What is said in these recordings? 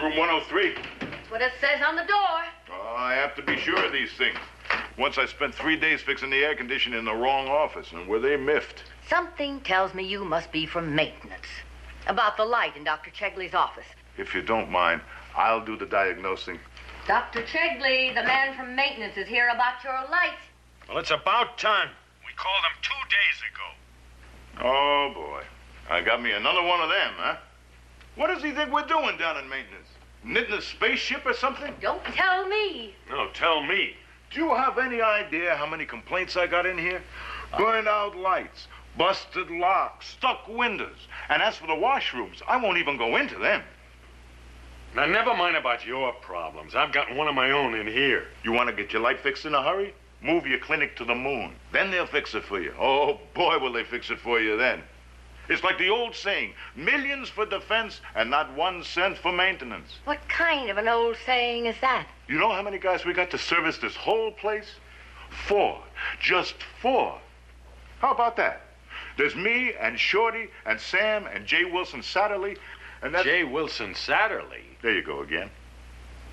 room 103. That's what it says on the door. Oh, I have to be sure of these things. Once I spent 3 days fixing the air conditioning in the wrong office, and were they miffed? Something tells me you must be from maintenance. About the light in Dr. Chegley's office. If you don't mind, I'll do the diagnosing. Dr. Chegley, the man from maintenance, is here about your light. Well, it's about time. We called him 2 days ago. Oh, boy. I got me another one of them, huh? What does he think we're doing down in maintenance? Knitting a spaceship or something? Don't tell me. No, tell me. Do you have any idea how many complaints I got in here? Burned out lights, busted locks, stuck windows. And as for the washrooms, I won't even go into them. Now, never mind about your problems. I've got one of my own in here. You want to get your light fixed in a hurry? Move your clinic to the moon. Then they'll fix it for you. Oh, boy, will they fix it for you then. It's like the old saying, millions for defense and not 1 cent for maintenance. What kind of an old saying is that? You know how many guys we got to service this whole place? 4. Just 4. How about that? There's me and Shorty and Sam and J. Wilson Satterley, and that's... J. Wilson Satterley? There you go again.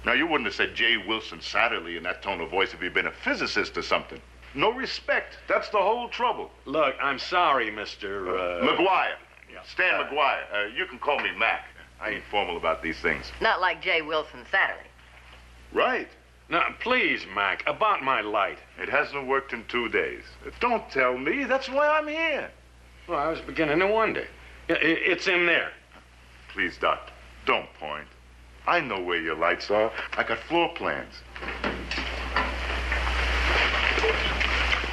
Now, you wouldn't have said J. Wilson Satterley in that tone of voice if you'd been a physicist or something. No respect. That's the whole trouble. Look, I'm sorry, Mr. McGuire. Yeah. Stan McGuire. You can call me Mac. I ain't formal about these things. Not like J. Wilson Satterley. Right. Now, please, Mac, about my light. It hasn't worked in 2 days. Don't tell me. That's why I'm here. Well, I was beginning to wonder. It's in there. Please, Doc, don't point. I know where your lights are. I got floor plans.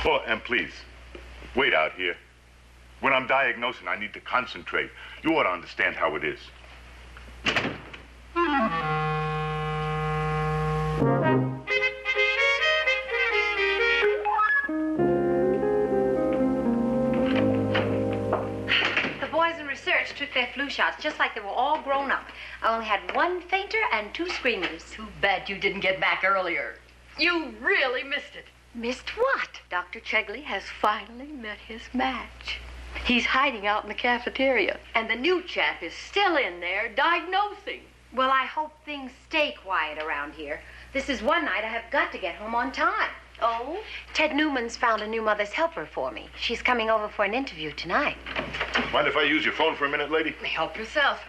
Oh, and please, wait out here. When I'm diagnosing, I need to concentrate. You ought to understand how it is. The boys in research took their flu shots just like they were all grown up. I only had 1 fainter and 2 screamers. Too bad you didn't get back earlier. You really missed it. Missed what? Dr. Chegley has finally met his match. He's hiding out in the cafeteria, and the new chap is still in there diagnosing. Well, I hope things stay quiet around here. This is one night I have got to get home on time. Oh? Ted Newman's found a new mother's helper for me. She's coming over for an interview tonight. Mind if I use your phone for a minute, lady? Help yourself.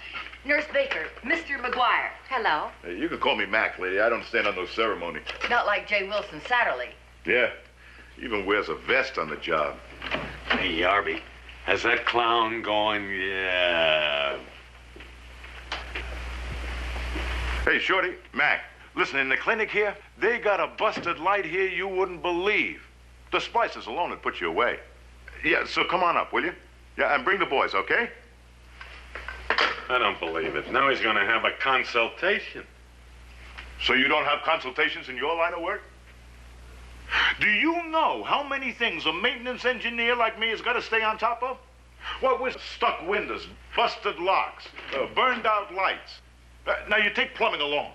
Nurse Baker, Mr. McGuire. Hello. You can call me Mac, lady. I don't stand on no ceremony. Not like J. Wilson Satterley. Yeah. Even wears a vest on the job. Hey, Yarby, has that clown going? Yeah. Hey, Shorty, Mac, listen, in the clinic here, they got a busted light here you wouldn't believe. The splices alone would put you away. Yeah, so come on up, will you? Yeah, and bring the boys, okay? I don't believe it. Now he's going to have a consultation. So you don't have consultations in your line of work? Do you know how many things a maintenance engineer like me has got to stay on top of? What with stuck windows, busted locks, burned out lights. Now you take plumbing alone.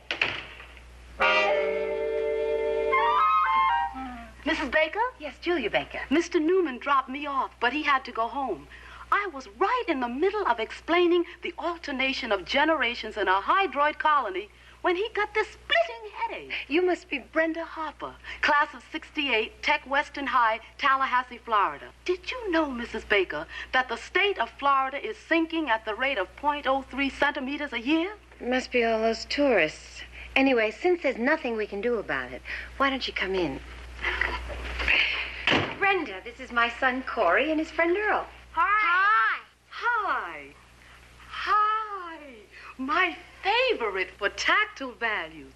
Mrs. Baker? Yes, Julia Baker. Mr. Newman dropped me off, but he had to go home. I was right in the middle of explaining the alternation of generations in a hydroid colony when he got this splitting headache. You must be... Brenda Harper, class of '68, Tech Western High, Tallahassee, Florida. Did you know, Mrs. Baker, that the state of Florida is sinking at the rate of 0.03 centimeters a year? It must be all those tourists. Anyway, since there's nothing we can do about it, why don't you come in? Brenda, this is my son Corey and his friend Earl. Hi. Hi. Hi. My favorite for tactile values.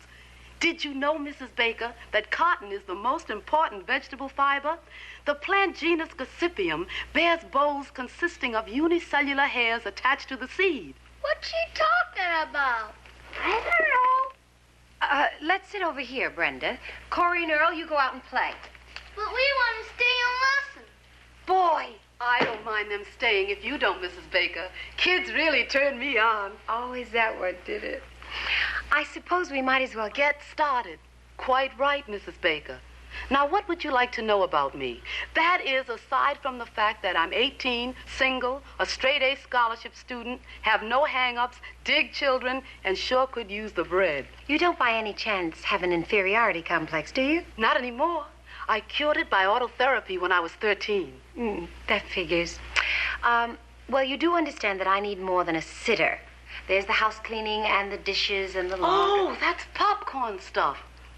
Did you know, Mrs. Baker, that cotton is the most important vegetable fiber? The plant genus Gossypium bears boughs consisting of unicellular hairs attached to the seed. What's she talking about? I don't know. Let's sit over here, Brenda. Corey and Earl, you go out and play. But we want to stay and listen. Boy, I don't mind them staying if you don't, Mrs. Baker. Kids really turn me on. Oh, is that what did it? I suppose we might as well get... Started. Quite right, Mrs. Baker. Now, what would you like to know about me? That is, aside from the fact that I'm 18, single, a straight-A scholarship student, have no hang-ups, dig children, and sure could use the bread. You don't by any chance have an inferiority complex, do you? Not anymore. I cured it by autotherapy when I was 13. That figures. Well, you do understand that I need more than a sitter. There's the house cleaning and the dishes and the laundry. Oh, that's popcorn stuff.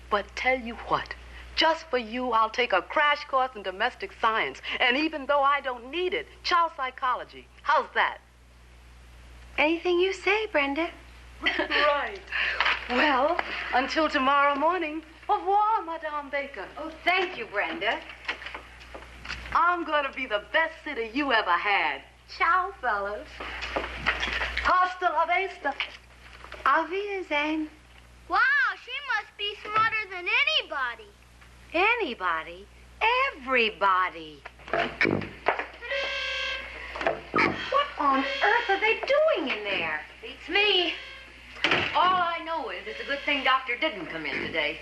But tell you what, just for you, I'll take a crash course in domestic science. And even though I don't need it, child psychology. How's that? Anything you say, Brenda. Right. Well, until tomorrow morning. Au revoir, Madame Baker. Oh, thank you, Brenda. I'm going to be the best sitter you ever had. Ciao, fellas. Hasta la vista. Auf Wiedersehen. Wow, she must be smarter than anybody. Anybody? Everybody. What on earth are they doing in there? Beats me. All I know is it's a good thing Doctor didn't come in today.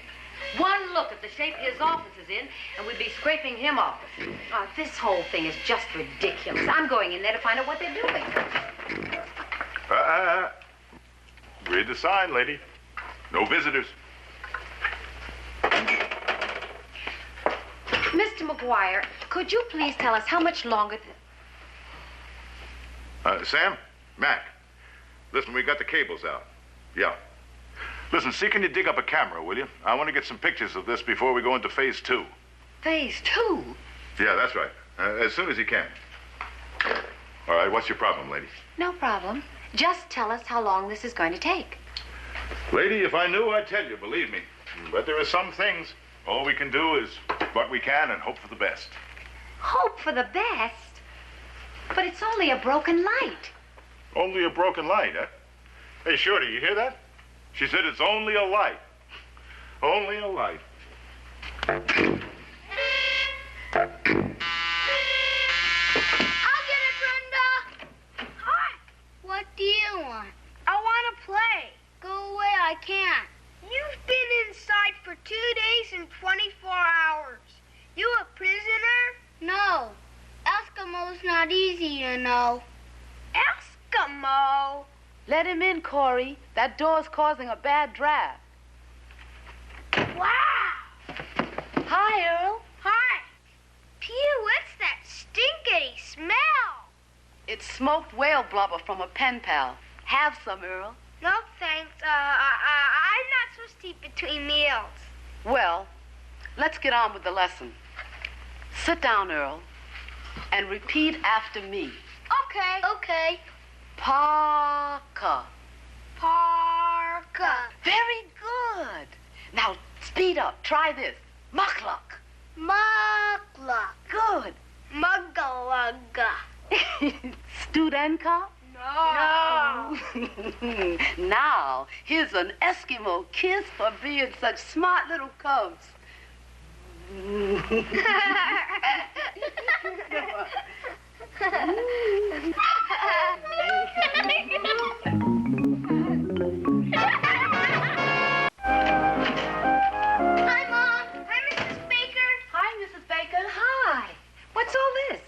One look at the shape his office is in, and we'd be scraping him off. This whole thing is just ridiculous. I'm going in there to find out what they're doing. Read the sign, lady. No visitors. Mr. McGuire, could you please tell us how much longer... Sam? Mac? Listen, we got the cables out. Yeah. Listen, see, can you dig up a camera, will you? I want to get some pictures of this before we go into phase 2. Phase 2? Yeah, that's right. As soon as you can. All right, what's your problem, lady? No problem. Just tell us how long this is going to take. Lady, if I knew, I'd tell you, believe me. But there are some things. All we can do is what we can and hope for the best. Hope for the best? But it's only a broken light. Only a broken light, huh? Hey, Shorty, you hear that? She said it's only a light. Only a light. I'll get it, Brenda. Hi. What do you want? I want to play. Go away, I can't. You've been inside for 2 days and 24 hours. You a prisoner? No. Eskimo's not easy, you know. Eskimo? Let him in, Corey. That door's causing a bad draft. Wow. Hi, Earl. Hi. Pew, what's that stinkity smell? It's smoked whale blubber from a pen pal. Have some, Earl. No, thanks. I'm not supposed to eat between meals. Well, let's get on with the lesson. Sit down, Earl, and repeat after me. Okay. Okay. Parker. Parka. Very good. Now, speed up. Try this. Muckluck. Mugluck. Good. Muggalugga. Studenka? No. Now, here's an Eskimo kiss for being such smart little cubs. Hi, Mom. Hi, Mrs. Baker. Hi, Mrs. Baker. Hi. What's all this?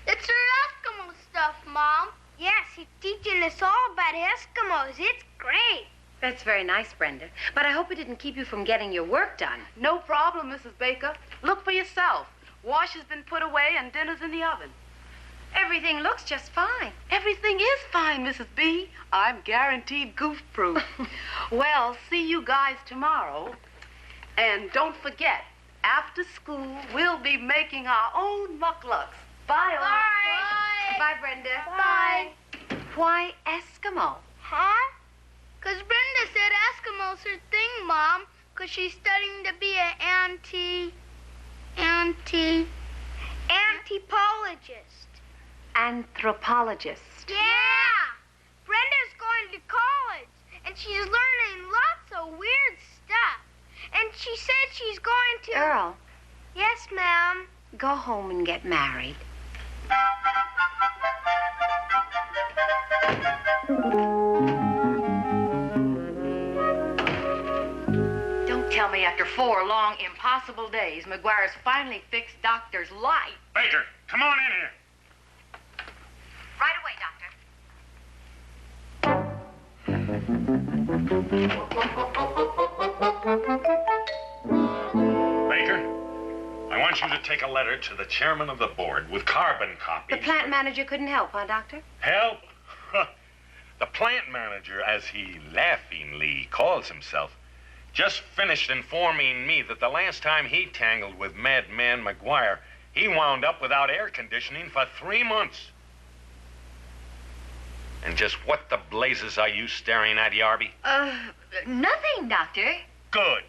It's our Eskimo stuff, Mom. Yes, he's teaching us all about Eskimos. It's great. That's very nice, Brenda. But I hope it didn't keep you from getting your work done. No problem, Mrs. Baker. Look for yourself. Wash has been put away and dinner's in the oven. Everything looks just fine. Everything is fine, Mrs. B. I'm guaranteed goof-proof. Well, see you guys tomorrow. And don't forget, after school, we'll be making our own mucklucks. Bye, all. Bye. Bye, Brenda. Bye. Why Eskimo? Huh? 'Cause Brenda said Eskimo's her thing, Mom. 'Cause she's studying to be an anthropologist. Anthropologist. Yeah. Brenda's going to college, and she's learning lots of weird stuff. And she said she's going to... Earl, Yes, ma'am. go home and get married. Don't tell me after 4 long, impossible impossible days, McGuire's finally fixed Doctor's light. Baker, come on in here. Right away, Doctor. Baker, I want you to take a letter to the chairman of the board with carbon copies. The plant manager couldn't help, huh, Doctor? Help? The plant manager, as he laughingly calls himself, just finished informing me that the last time he tangled with Madman McGuire, he wound up without air conditioning for 3 months. And just what the blazes are you staring at, Yarby? Nothing, Doctor. Good.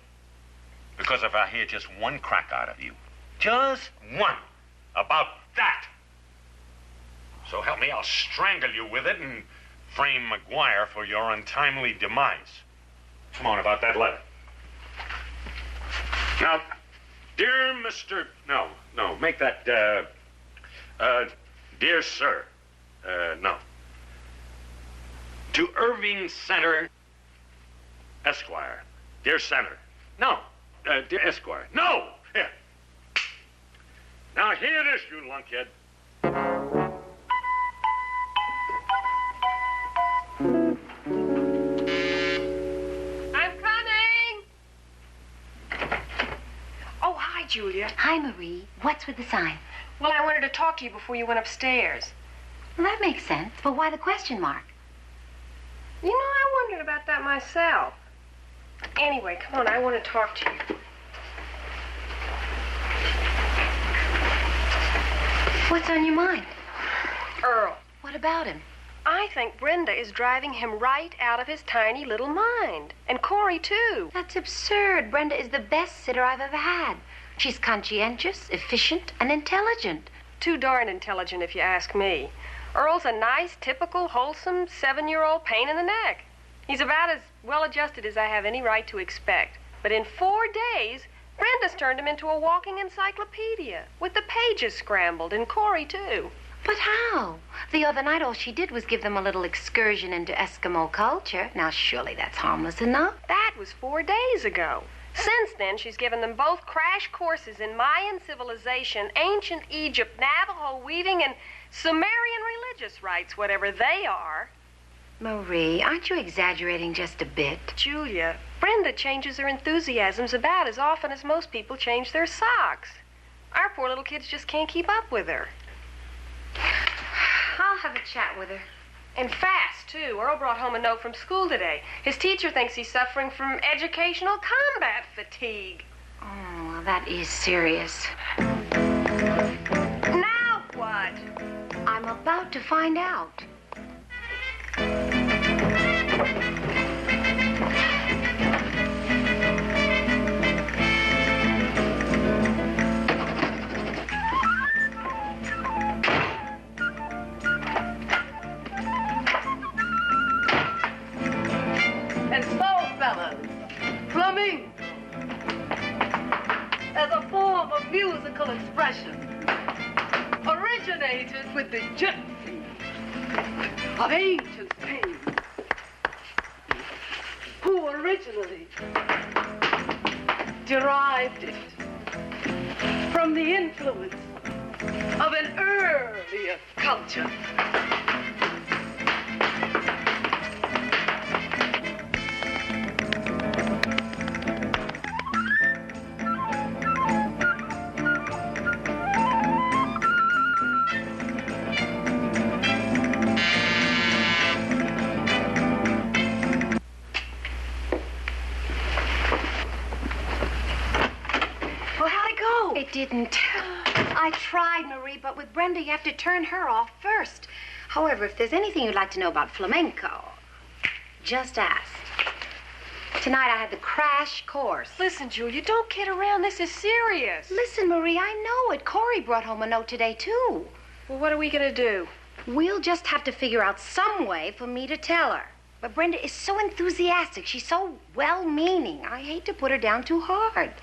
Because if I hear just one crack out of you, just one, about that, so help me, I'll strangle you with it and frame McGuire for your untimely demise. Come on, about that letter. Now, dear Mr... No, make that, dear sir. No. To Irving Center, Esquire. Dear Center. No, dear Esquire. No! Here. Now, here it is, you lunkhead. I'm coming! Oh, hi, Julia. Hi, Marie. What's with the sign? Well, I wanted to talk to you before you went upstairs. Well, that makes sense. But why the question mark? You know, I wondered about that myself. Anyway, come on, I want to talk to you. What's on your mind? Earl, What about him? I think Brenda is driving him right out of his tiny little mind. And Corey, too. That's absurd. Brenda is the best sitter I've ever had. She's conscientious, efficient, and intelligent. Too darn intelligent, if you ask me. Earl's a nice, typical, wholesome, 7-year-old pain in the neck. He's about as well-adjusted as I have any right to expect. But in 4 days, Brenda's turned him into a walking encyclopedia, with the pages scrambled, and Corey, too. But how? The other night, all she did was give them a little excursion into Eskimo culture. Now, surely that's harmless enough. That was 4 days ago. Since then, she's given them both crash courses in Mayan civilization, ancient Egypt, Navajo weaving, and Sumerian religious rites, whatever they are. Marie, aren't you exaggerating just a bit? Julia, Brenda changes her enthusiasms about as often as most people change their socks. Our poor little kids just can't keep up with her. I'll have a chat with her. And fast, too. Earl brought home a note from school today. His teacher thinks he's suffering from educational combat fatigue. Oh, well, that is serious. Now what? I'm about to find out. And so, fellas, flamenco, as a form of musical expression, originated with the gypsy of ancient Spain, who originally derived it from the influence of an earlier culture. It didn't. I tried, Marie, but with Brenda, you have to turn her off first. However, if there's anything you'd like to know about flamenco, just ask. Tonight I had the crash course. Listen, Julia, don't kid around. This is serious. Listen, Marie, I know it. Corey brought home a note today, too. Well, what are we going to do? We'll just have to figure out some way for me to tell her. But Brenda is so enthusiastic. She's so well-meaning. I hate to put her down too hard.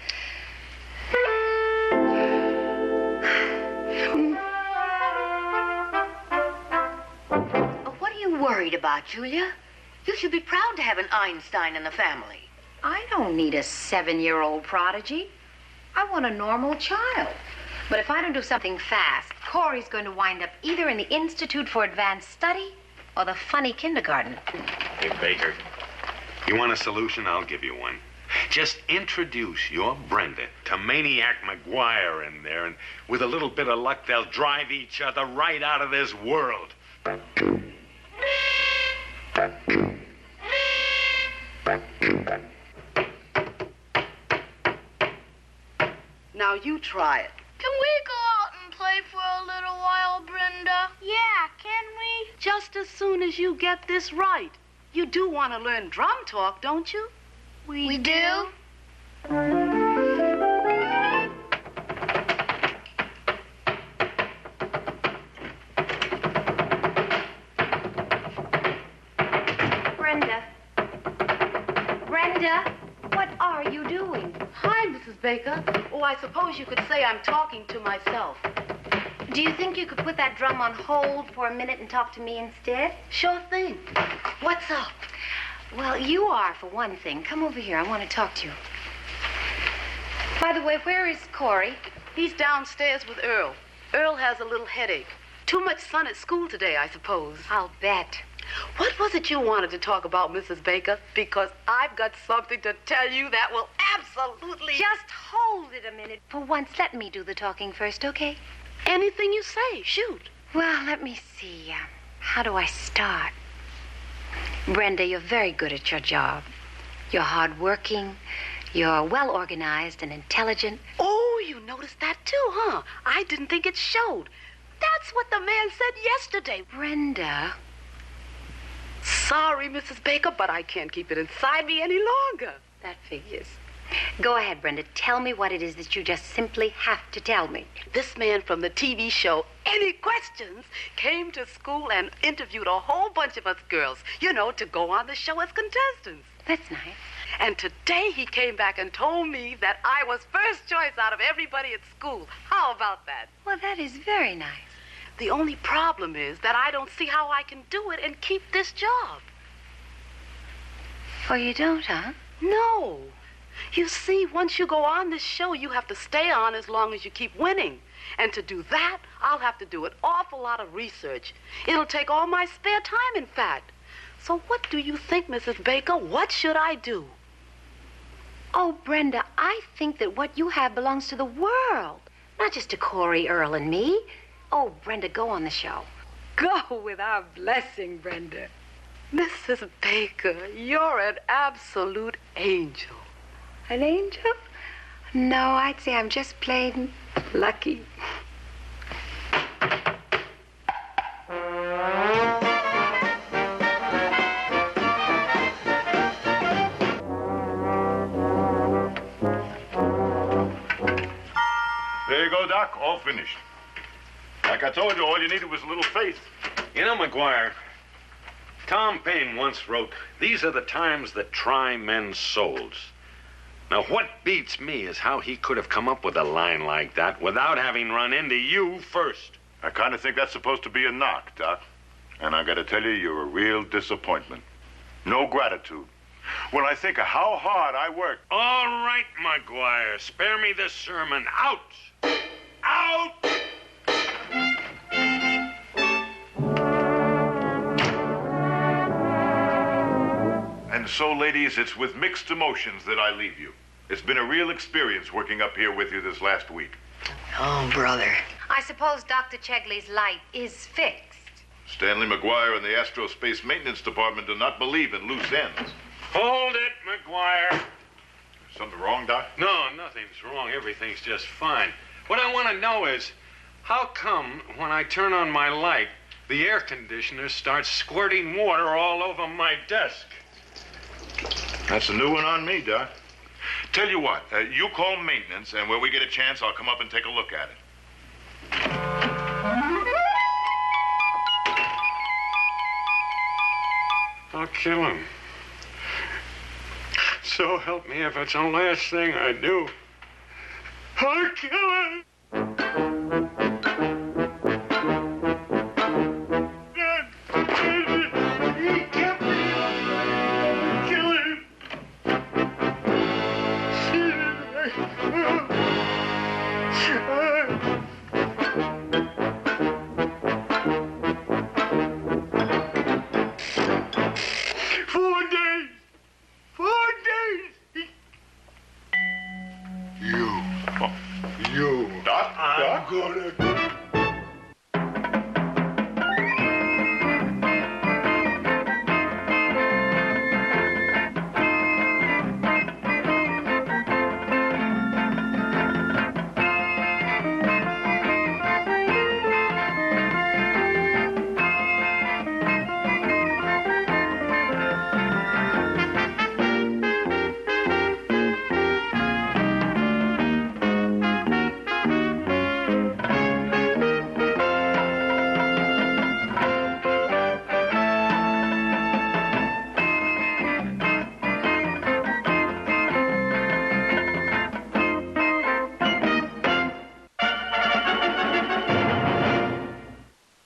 What are you worried about, Julia? You should be proud to have an Einstein in the family. I don't need a 7-year-old prodigy. I want a normal child. But if I don't do something fast, Corey's going to wind up either in the Institute for Advanced Study or the funny kindergarten. Hey, Baker, you want a solution? I'll give you one. Just introduce your Brenda to Maniac McGuire in there, and with a little bit of luck, they'll drive each other right out of this world. Now you try it. Can we go out and play for a little while, Brenda? Yeah, can we? Just as soon as you get this right. You do want to learn drum talk, don't you? We do? Brenda. Brenda, what are you doing? Hi, Mrs. Baker. Oh, I suppose you could say I'm talking to myself. Do you think you could put that drum on hold for a minute and talk to me instead? Sure thing. What's up? Well, you are, for one thing. Come over here. I want to talk to you. By the way, where is Corey? He's downstairs with Earl. Earl has a little headache. Too much sun at school today, I suppose. I'll bet. What was it you wanted to talk about, Mrs. Baker? Because I've got something to tell you that will absolutely... Just hold it a minute. For once, let me do the talking first, okay? Anything you say, shoot. Well, let me see. How do I start? Brenda, you're very good at your job. You're hardworking. You're well organized and intelligent. Oh, you noticed that too, huh? I didn't think it showed. That's what the man said yesterday. Brenda. Sorry, Mrs. Baker, but I can't keep it inside me any longer. That figures. Go ahead, Brenda. Tell me what it is that you just simply have to tell me. This man from the TV show, Any Questions, came to school and interviewed a whole bunch of us girls, you know, to go on the show as contestants. That's nice. And today he came back and told me that I was first choice out of everybody at school. How about that? Well, that is very nice. The only problem is that I don't see how I can do it and keep this job. Oh, you don't, huh? No. You see, once you go on this show, you have to stay on as long as you keep winning. And to do that, I'll have to do an awful lot of research. It'll take all my spare time, in fact. So what do you think, Mrs. Baker? What should I do? Oh, Brenda, I think that what you have belongs to the world, not just to Corey, Earl, and me. Oh, Brenda, go on the show. Go with our blessing, Brenda. Mrs. Baker, you're an absolute angel. An angel? No, I'd say I'm just plain lucky. There you go, Doc. All finished. Like I told you, all you needed was a little faith. You know, McGuire, Tom Paine once wrote, "These are the times that try men's souls." Now, what beats me is how he could have come up with a line like that without having run into you first. I kind of think that's supposed to be a knock, Doc. And I got to tell you, you're a real disappointment. No gratitude. When I think of how hard I worked. All right, McGuire, spare me this sermon. Out! Out! And so, ladies, it's with mixed emotions that I leave you. It's been a real experience working up here with you this last week. Oh, brother. I suppose Dr. Chegley's light is fixed. Stanley McGuire and the Aerospace Maintenance Department do not believe in loose ends. Hold it, McGuire. Something wrong, Doc? No, nothing's wrong. Everything's just fine. What I want to know is, how come when I turn on my light, the air conditioner starts squirting water all over my desk? That's a new one on me, Doc. Tell you what, you call maintenance, and when we get a chance, I'll come up and take a look at it. I'll kill him. So help me if it's the last thing I do. I'll kill him.